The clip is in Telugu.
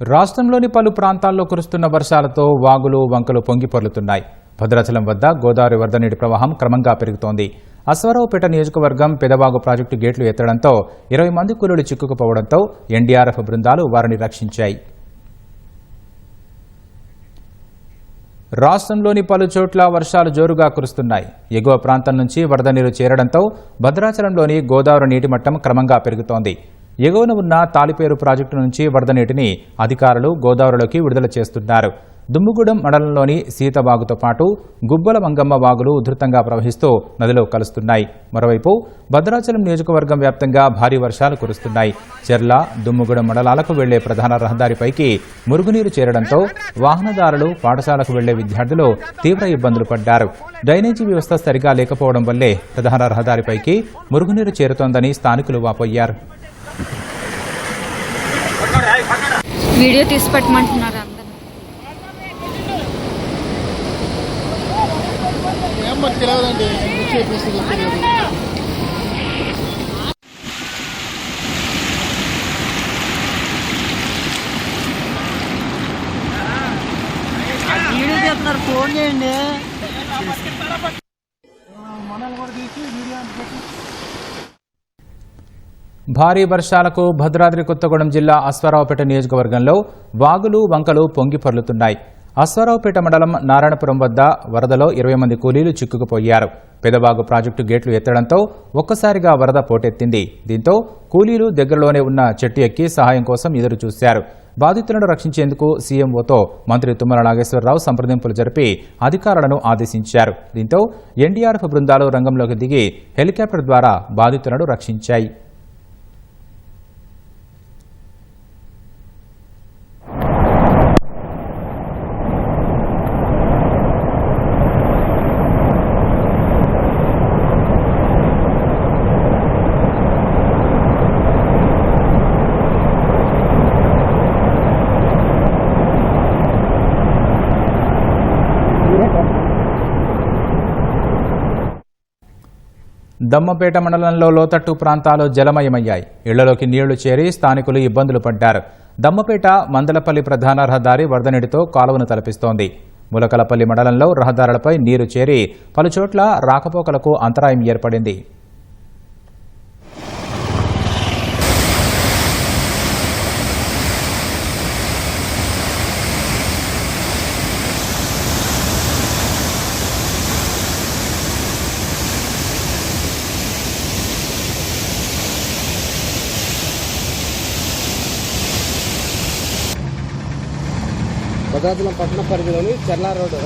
రాష్ట్రంలోని పలు ప్రాంతాల్లో కురుస్తున్న వర్షాలతో వాగులు వంకలు పొంగిపొర్లుతున్నాయి. భద్రాచలం వద్ద గోదావరి వరద నీటి ప్రవాహం క్రమంగా పెరుగుతోంది. అశ్వారావుపేట నియోజకవర్గం పెదవాగు ప్రాజెక్టు గేట్లు ఎత్తడంతో 20 మంది కూలీలు చిక్కుకుపోవడంతో ఎన్డీఆర్ఎఫ్ బృందాలు వారిని రక్షించాయి. రాష్ట్రంలోని పలు చోట్ల వర్షాలు జోరుగా కురుస్తున్నాయి. ఎగువ ప్రాంతం నుంచి వరద నీరు చేరడంతో భద్రాచలంలోని గోదావరి నీటి మట్టం క్రమంగా పెరుగుతోంది. ఎగువన ఉన్న తాలిపేరు ప్రాజెక్టు నుంచి వరద నీటిని అధికారులు గోదావరిలోకి విడుదల చేస్తున్నారు. దుమ్ముగూడెం మండలంలోని సీతవాగుతో పాటు గుబ్బల మంగమ్మ వాగులు ఉధృతంగా ప్రవహిస్తూ నదిలో కలుస్తున్నాయి. మరోవైపు భద్రాచలం నియోజకవర్గం వ్యాప్తంగా భారీ వర్షాలు కురుస్తున్నాయి. చెర్ల, దుమ్ముగూడెం మండలాలకు వెళ్లే ప్రధాన రహదారిపైకి మురుగునీరు చేరడంతో వాహనదారులు, పాఠశాలకు వెళ్లే విద్యార్థులు తీవ్ర ఇబ్బందులు పడ్డారు. డ్రైనేజీ వ్యవస్థ సరిగా లేకపోవడం వల్లే ప్రధాన రహదారిపైకి మురుగునీరు చేరుతోందని స్థానికులు వాపోయారు. వీడియో తీసి పెట్టమంటున్నారు అందరూ. వీడియో చేస్తున్నారు, ఫోన్ చేయండి. భారీ వర్షాలకు భద్రాద్రి కొత్తగూడెం జిల్లా అశ్వారావుపేట నియోజకవర్గంలో వాగులు వంకలు పొంగిపొర్లుతున్నాయి. అశ్వారావుపేట మండలం నారాయణపురం వద్ద వరదలో 20 మంది కూలీలు చిక్కుకుపోయారు. పెదవాగు ప్రాజెక్టు గేట్లు ఎత్తడంతో ఒక్కసారిగా వరద పోటెత్తింది. దీంతో కూలీలు దగ్గరలోనే ఉన్న చెట్టు ఎక్కి సహాయం కోసం ఎదురు చూశారు. బాధితులను రక్షించేందుకు సీఎంఓతో మంత్రి తుమ్మల నాగేశ్వరరావు సంప్రదింపులు జరిపి అధికారులను ఆదేశించారు. దీంతో ఎన్డీఆర్ఎఫ్ బృందాలు రంగంలోకి దిగి హెలికాప్టర్ ద్వారా బాధితులను రక్షించాయి. దమ్మపేట మండలంలో లోతట్టు ప్రాంతాలు జలమయమయ్యాయి. ఇళ్లలోకి నీళ్లు చేరి స్థానికులు ఇబ్బందులు పడ్డారు. దమ్మపేట మందలపల్లి ప్రధాన రహదారి వరద నీటితో కాలువను తలపిస్తోంది. ములకలపల్లి మండలంలో రహదారులపై నీరు చేరి పలుచోట్ల రాకపోకలకు అంతరాయం ఏర్పడింది. భద్రాచలం పట్టణ పరిధిలోని చెర్ల రోడ్డు